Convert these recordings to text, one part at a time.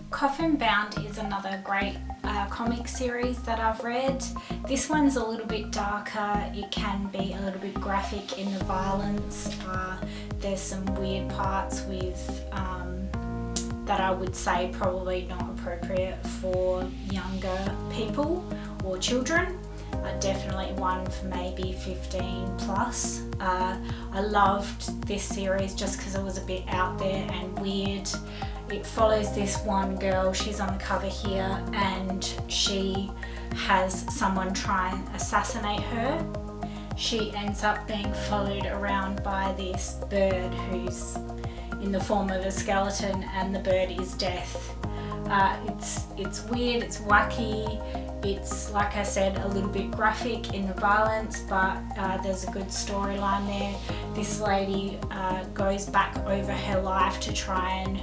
Coffin Bound is another great comic series that I've read. This one's a little bit darker. It can be a little bit graphic in the violence. There's some weird parts with that I would say probably not appropriate for younger people or children. Definitely one for maybe 15 plus. I loved this series just because it was a bit out there and weird. It follows this one girl, she's on the cover here, and she has someone try and assassinate her. She ends up being followed around by this bird who's in the form of a skeleton, and the bird is death. It's weird, it's wacky, it's, like I said, a little bit graphic in the violence, but there's a good storyline there. This lady goes back over her life to try and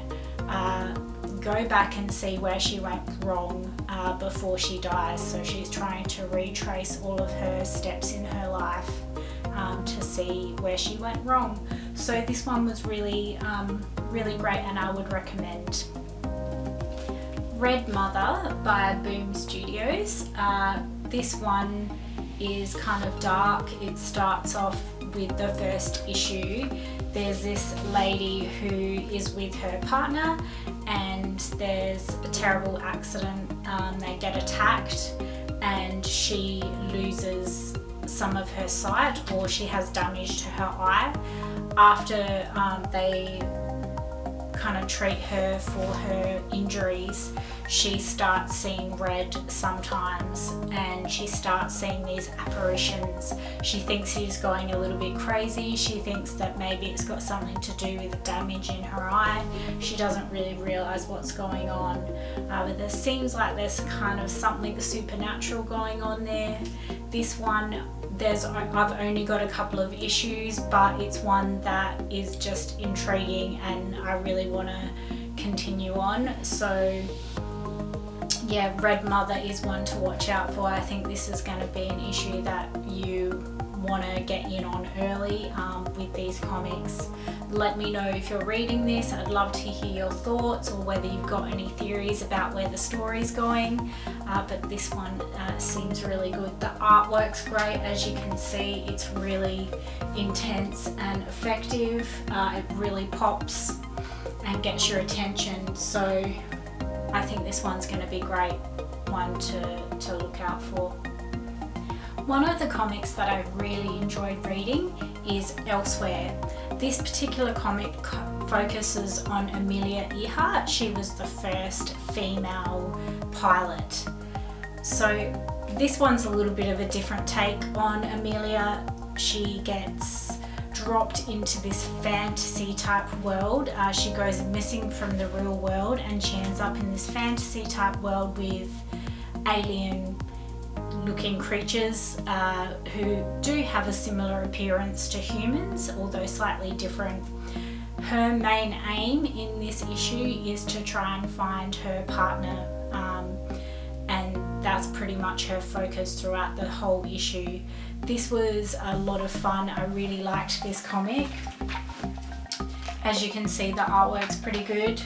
go back and see where she went wrong before she dies. So she's trying to retrace all of her steps in her life to see where she went wrong. So this one was really great, and I would recommend. Red Mother by Boom Studios. This one is kind of dark. It starts off with the first issue. There's this lady who is with her partner, and there's a terrible accident. They get attacked and she loses some of her sight, or she has damage to her eye. After they kind of treat her for her injuries, she starts seeing red sometimes, and she starts seeing these apparitions. She thinks she's going a little bit crazy. She thinks that maybe it's got something to do with damage in her eye. She doesn't really realise what's going on, but there seems like there's kind of something supernatural going on there. This one, I've only got a couple of issues, but it's one that is just intriguing and I really want to continue on. So yeah, Red Mother is one to watch out for. I think this is going to be an issue that you want to get in on early with these comics. Let me know if you're reading this. I'd love to hear your thoughts, or whether you've got any theories about where the story's going. But this one seems really good. The artwork's great, as you can see. It's really intense and effective. It really pops and gets your attention. So I think this one's going to be a great one to look out for. One of the comics that I really enjoyed reading is Elsewhere. This particular comic focuses on Amelia Earhart. She was the first female pilot. So this one's a little bit of a different take on Amelia. She gets dropped into this fantasy type world. She goes missing from the real world, and she ends up in this fantasy type world with alien looking creatures who do have a similar appearance to humans, although slightly different. Her main aim in this issue is to try and find her partner, and that's pretty much her focus throughout the whole issue. This was a lot of fun. I really liked this comic. As you can see, the artwork's pretty good.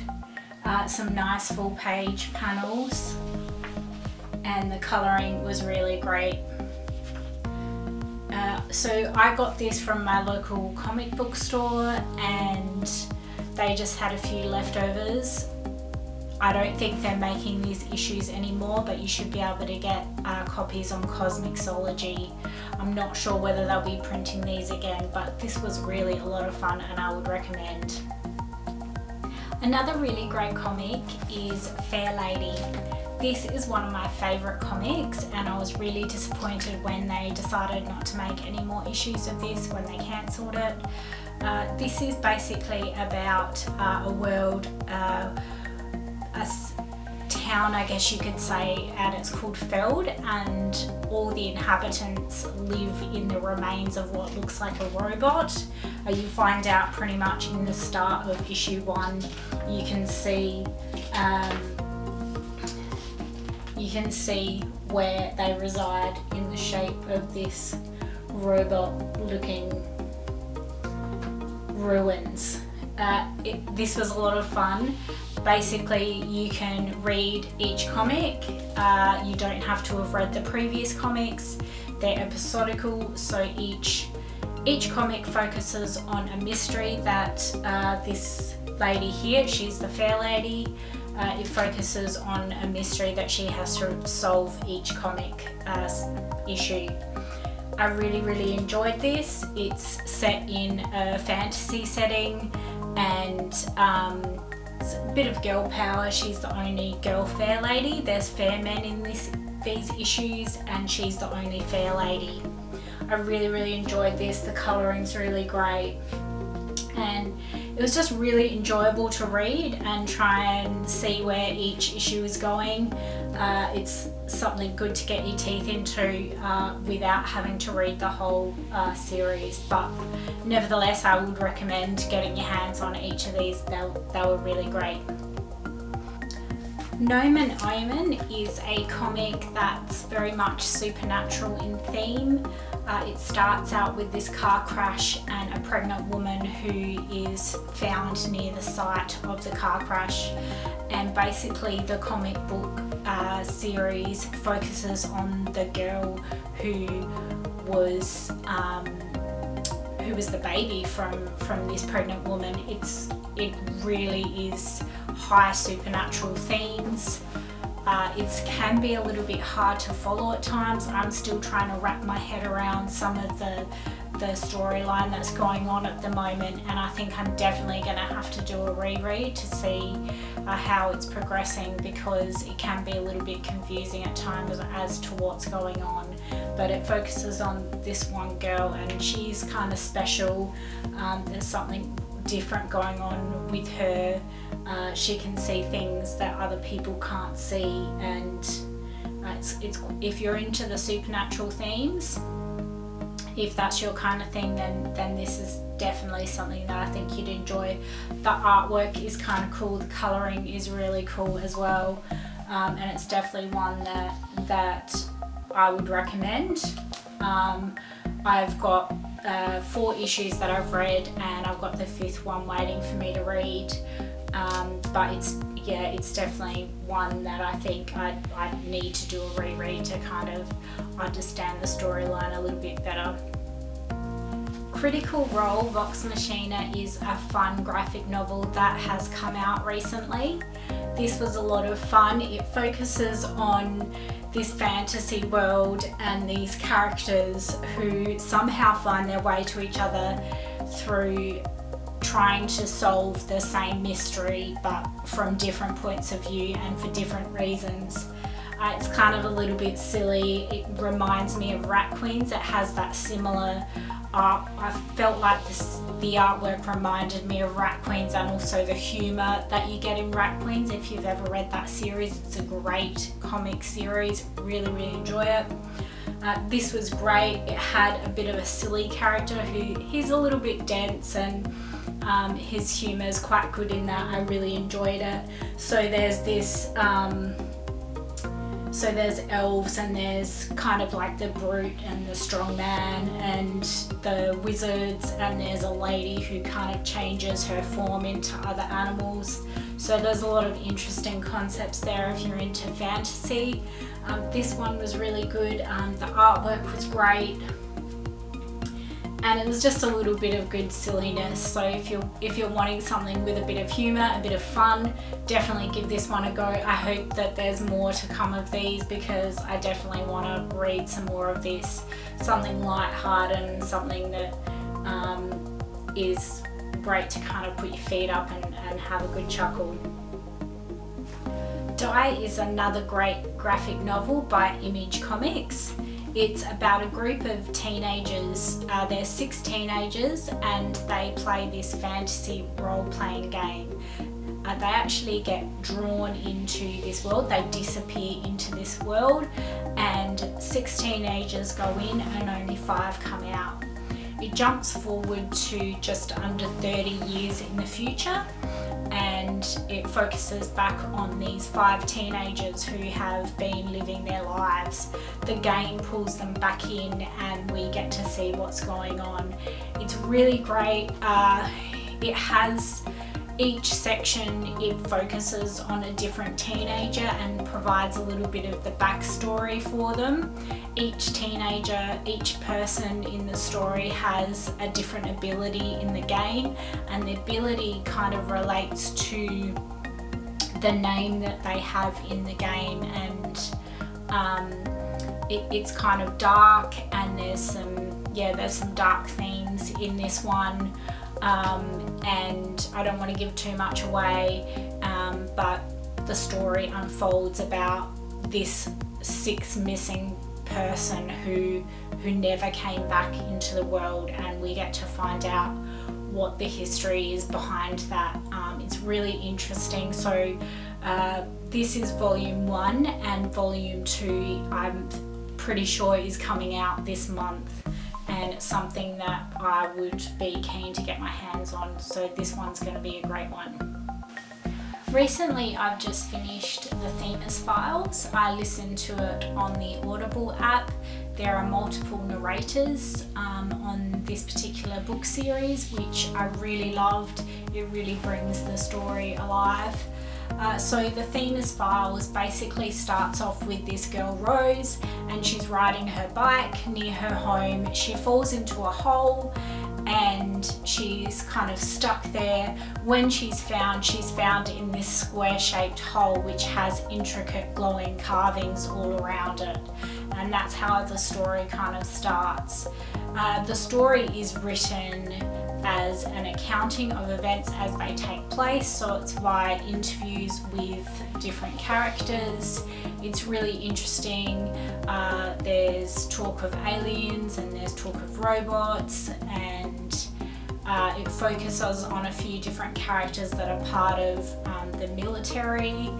Some nice full page panels, and the colouring was really great. So I got this from my local comic book store, and they just had a few leftovers. I don't think they're making these issues anymore, but you should be able to get copies on Cosmixology. I'm not sure whether they'll be printing these again, but this was really a lot of fun and I would recommend. Another really great comic is Fair Lady. This is one of my favourite comics, and I was really disappointed when they decided not to make any more issues of this, when they cancelled it. This is basically about a world, a town, I guess you could say, and it's called Feld, and all the inhabitants live in the remains of what looks like a robot. You find out pretty much in the start of issue 1. You can see where they reside in the shape of this robot looking ruins. This was a lot of fun. basically you can read each comic. You don't have to have read the previous comics. They're episodical, so each comic focuses on a mystery that this lady here, she's the fair lady, it focuses on a mystery that she has to solve each comic issue. I really enjoyed this. It's set in a fantasy setting, and it's a bit of girl power. She's the only girl fair lady. There's fair men in these issues, and she's the only fair lady. I really enjoyed this. The coloring's really great, and it was just really enjoyable to read and try and see where each issue is going. It's something good to get your teeth into without having to read the whole series, but nevertheless I would recommend getting your hands on each of these. They were really great. Gnome and Omen is a comic that's very much supernatural in theme. It starts out with this car crash and a pregnant woman who is found near the site of the car crash, and basically the comic book series focuses on the girl who was the baby from this pregnant woman. It really is high supernatural themes. It can be a little bit hard to follow at times. I'm still trying to wrap my head around some of the storyline that's going on at the moment, and I think I'm definitely going to have to do a reread to see how it's progressing, because it can be a little bit confusing at times as to what's going on. But it focuses on this one girl, and she's kind of special. There's something different going on with her. She can see things that other people can't see, and it's if you're into the supernatural themes, if that's your kind of thing, then this is definitely something that I think you'd enjoy. The artwork is kind of cool, the colouring is really cool as well, and it's definitely one that I would recommend. I've got 4 issues that I've read, and I've got the 5th one waiting for me to read, but it's definitely one that I think I need to do a reread to kind of understand the storyline a little bit better. Critical Role Vox Machina is a fun graphic novel that has come out recently. This was a lot of fun. It focuses on this fantasy world and these characters who somehow find their way to each other through trying to solve the same mystery, but from different points of view and for different reasons. It's kind of a little bit silly. It reminds me of Rat Queens. It has that similar art. I felt like the artwork reminded me of Rat Queens, and also the humour that you get in Rat Queens. If you've ever read that series, it's a great comic series. Really enjoy it. This was great. It had a bit of a silly character he's a little bit dense, and his humour is quite good in that. I really enjoyed it. So there's this so there's elves, and there's kind of like the brute and the strong man and the wizards, and there's a lady who kind of changes her form into other animals. So there's a lot of interesting concepts there if you're into fantasy. This one was really good. The artwork was great, and it was just a little bit of good silliness. So if you're wanting something with a bit of humour, a bit of fun, definitely give this one a go. I hope that there's more to come of these, because I definitely want to read some more of this. Something light-hearted and something that is great to kind of put your feet up and have a good chuckle. Die is another great graphic novel by Image Comics. It's about a group of teenagers. They're 6 teenagers, and they play this fantasy role-playing game. They actually get drawn into this world. They disappear into this world, and 6 teenagers go in and only 5 come out. It jumps forward to just under 30 years in the future, and it focuses back on these 5 teenagers who have been living their lives. The game pulls them back in, and we get to Each section, it focuses on a different teenager and provides a little bit of the backstory for them. Each teenager, each person in the story has a different ability in the game, and the ability kind of relates to the name that they have in the game, and it's kind of dark, and there's some dark themes in this one. And I don't want to give too much away, but the story unfolds about this sixth missing person who never came back into the world, and we get to find out what the history is behind that. It's really interesting. So this is volume 1, and volume 2 I'm pretty sure is coming out this month, and it's something that I would be keen to get my hands on, so this one's going to be a great one. Recently I've just finished The Themis Files. I listened to it on the Audible app. There are multiple narrators on this particular book series, which I really loved. It really brings the story alive. So The Themis Files basically starts off with this girl Rose, and she's riding her bike near her home. She falls into a hole and she's kind of stuck there. When she's found in this square-shaped hole which has intricate glowing carvings all around it, and that's how the story kind of starts. The story is written as an accounting of events as they take place, so it's via interviews with different characters. It's really interesting. There's talk of aliens and there's talk of robots, and it focuses on a few different characters that are part of the military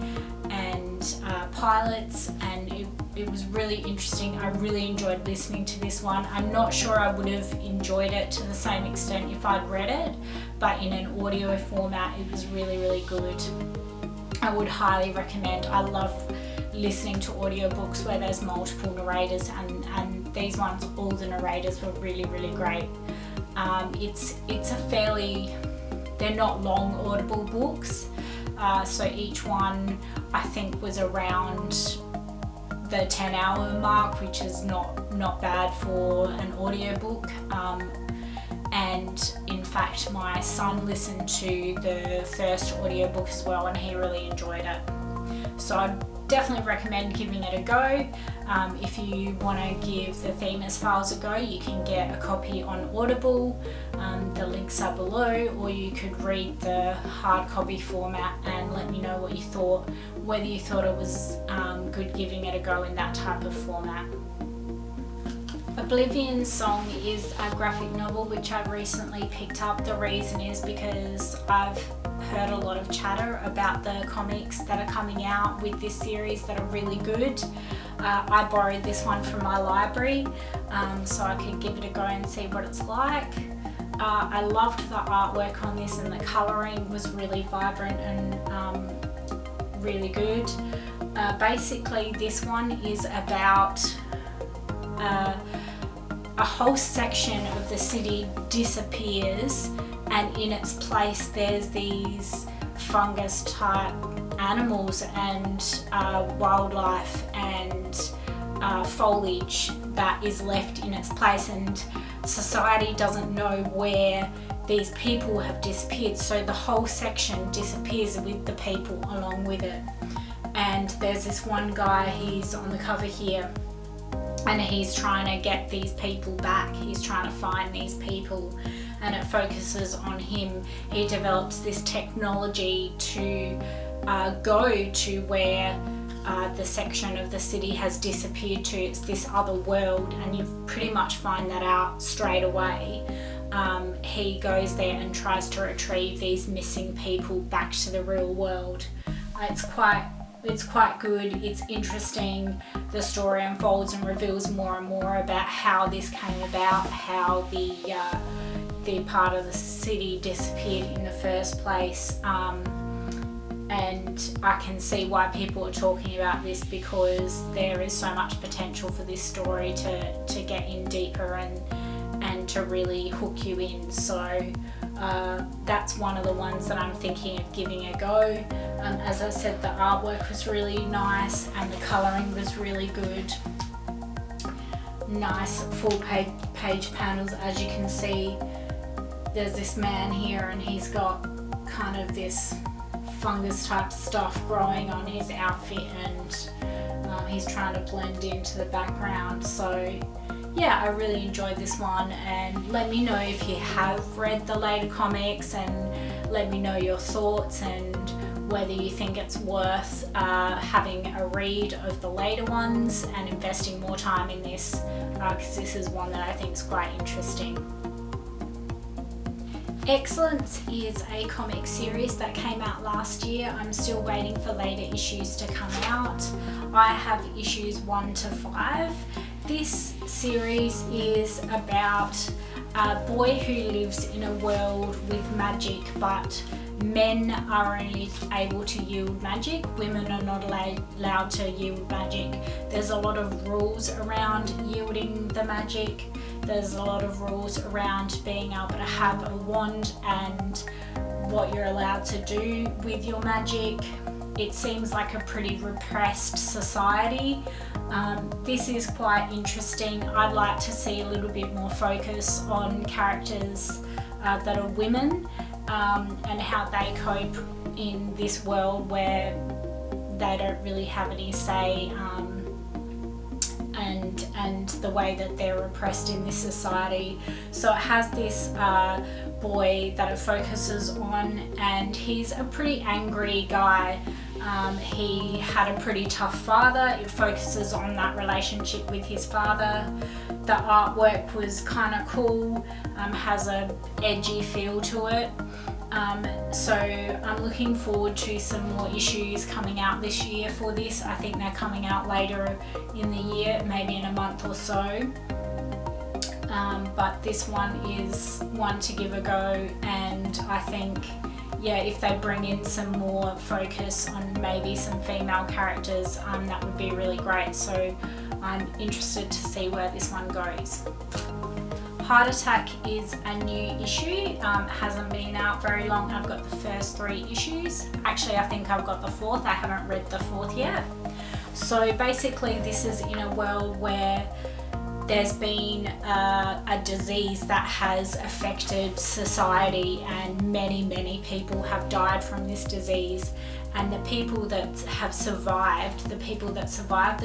and pilots, and it was really interesting. I really enjoyed listening to this one. I'm not sure I would have enjoyed it to the same extent if I'd read it, but in an audio format it was really, really good. I would highly recommend. I love listening to audiobooks where there's multiple narrators, and these ones, all the narrators were really, really great. It's a fairly, they're not long Audible books, so each one I think was around the 10-hour mark, which is not bad for an audiobook. And in fact my son listened to the first audiobook as well, and he really enjoyed it. So I'd definitely recommend giving it a go. If you want to give The Themis Files a go, you can get a copy on Audible. The links are below, or you could read the hard copy format and let me know what you thought, whether you thought it was good giving it a go in that type of format. Oblivion Song is a graphic novel which I've recently picked up. The reason is because I've heard a lot of chatter about the comics that are coming out with this series that are really good. I borrowed this one from my library so I could give it a go and see what it's like. I loved the artwork on this, and the colouring was really vibrant and really good. Basically this one is about a whole section of the city disappears, and in its place there's these fungus type animals and wildlife and foliage that is left in its place, and society doesn't know where these people have disappeared, so the whole section disappears with the people along with it. And there's this one guy, he's on the cover here, and he's trying to get these people back. He's trying to find these people, and it focuses on him. He develops this technology to go to where the section of the city has disappeared to. It's this other world, and you pretty much find that out straight away. He goes there and tries to retrieve these missing people back to the real world. It's quite good, it's interesting. The story unfolds and reveals more and more about how this came about, how the part of the city disappeared in the first place. And I can see why people are talking about this, because there is so much potential for this story to get in deeper and and to really hook you in. So that's one of the ones that I'm thinking of giving a go. As I said, the artwork was really nice and the colouring was really good. Nice full page panels. As you can see, there's this man here and he's got kind of this fungus type stuff growing on his outfit, and he's trying to blend into the background. So yeah, I really enjoyed this one, and let me know if you have read the later comics, and let me know your thoughts and whether you think it's worth having a read of the later ones and investing more time in this, because this is one that I think is quite interesting. Excellence is a comic series that came out last year. I'm still waiting for later issues to come out. I have issues 1 to 5. This series is about a boy who lives in a world with magic, but men are only able to yield magic. Women are not allowed to yield magic. There's a lot of rules around yielding the magic. There's a lot of rules around being able to have a wand and what you're allowed to do with your magic. It seems like a pretty repressed society. This is quite interesting. I'd like to see a little bit more focus on characters that are women, and how they cope in this world where they don't really have any say, and the way that they're repressed in this society. So it has this boy that it focuses on, and he's a pretty angry guy. He had a pretty tough father. It focuses on that relationship with his father. The artwork was kind of cool, has a edgy feel to it. So I'm looking forward to some more issues coming out this year for this. I think they're coming out later in the year, maybe in a month or so. But this one is one to give a go, and I think, yeah, if they bring in some more focus on maybe some female characters, that would be really great. So I'm interested to see where this one goes. Heart Attack is a new issue. Hasn't been out very long. I've got the first 3 issues. Actually, I think I've got the 4th. I haven't read the 4th yet. So basically, this is in a world where there's been a disease that has affected society, and many people have died from this disease. And the people that have survived, the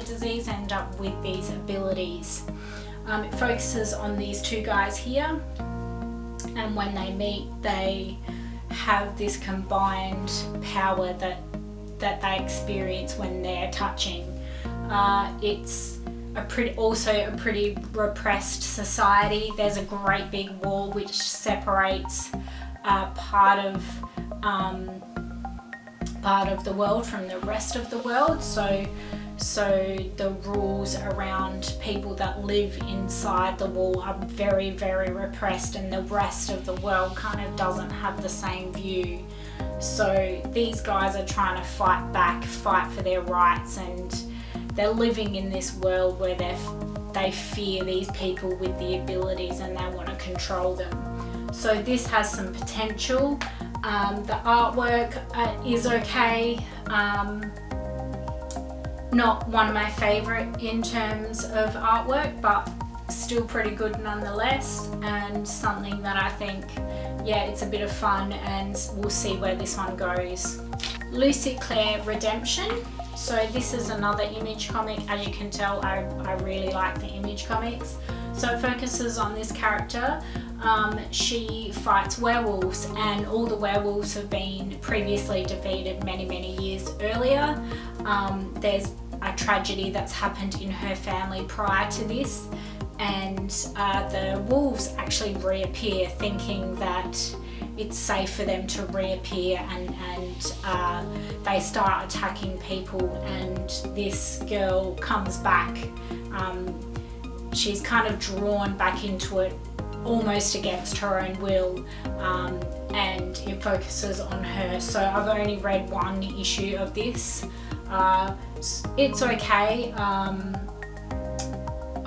disease, end up with these abilities. It focuses on these 2 guys here, and when they meet, they have this combined power that they experience when they're touching. It's also a pretty repressed society. There's a great big wall which separates part of the world from the rest of the world. So the rules around people that live inside the wall are very repressed, and the rest of the world kind of doesn't have the same view. So these guys are trying to fight for their rights, and they're living in this world where they fear these people with the abilities, and they want to control them. So this has some potential. The artwork is okay. Not one of my favourite in terms of artwork, but still pretty good nonetheless, and something that I think, yeah, it's a bit of fun, and we'll see where this one goes. Lucy Claire Redemption. So this is another Image comic. As you can tell, I really like the Image comics. So it focuses on this character. She fights werewolves, and all the werewolves have been previously defeated many years earlier. There's a tragedy that's happened in her family prior to this, and the wolves actually reappear, thinking that it's safe for them to reappear, and they start attacking people, and this girl comes back. She's kind of drawn back into it almost against her own will, and it focuses on her. So I've only read 1 issue of this. It's okay.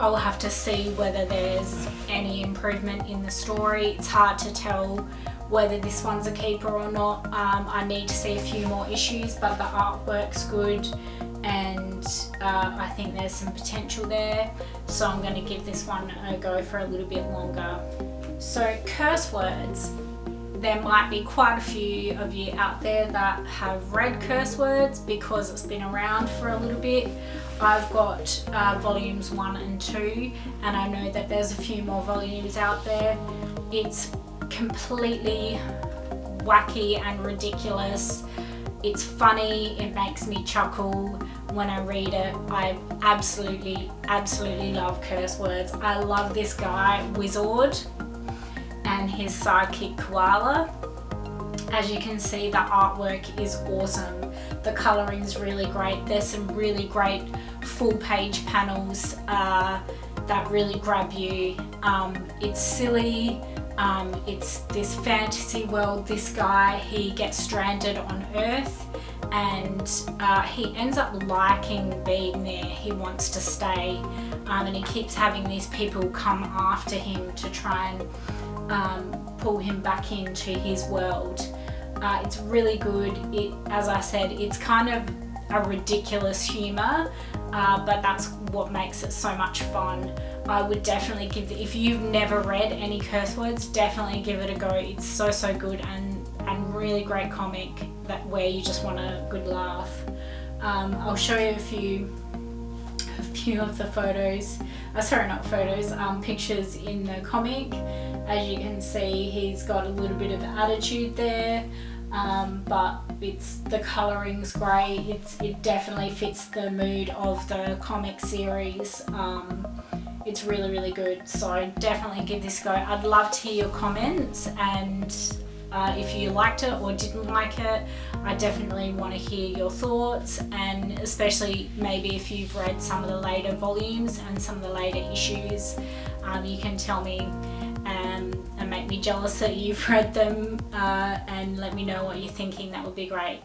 I'll have to see whether there's any improvement in the story. It's hard to tell whether this one's a keeper or not. I need to see a few more issues, but the artwork's good, and I think there's some potential there. So I'm going to give this one a go for a little bit longer. So curse words. There might be quite a few of you out there that have read curse words because it's been around for a little bit. I've got volumes 1 and 2, and I know that there's a few more volumes out there. It's completely wacky and ridiculous. It's funny, it makes me chuckle when I read it. I absolutely love curse words. I love this guy, Wizard, and his sidekick Koala. As you can see, the artwork is awesome. The coloring's really great. There's some really great full page panels that really grab you. It's silly. It's this fantasy world. This guy, he gets stranded on Earth, and he ends up liking being there. He wants to stay, and he keeps having these people come after him to try and pull him back into his world. It's really good. As I said, it's kind of a ridiculous humour, but that's what makes it so much fun. I would definitely give if you've never read any curse words, definitely give it a go. It's so good, and really great comic where you just want a good laugh. I'll show you a few of the photos. Sorry, not photos. Pictures in the comic. As you can see, he's got a little bit of attitude there, but the coloring's great. It definitely fits the mood of the comic series. It's really good, so definitely give this a go. I'd love to hear your comments, and if you liked it or didn't like it. I definitely want to hear your thoughts, and especially maybe if you've read some of the later volumes and some of the later issues, you can tell me and make me jealous that you've read them, and let me know what you're thinking. That would be great.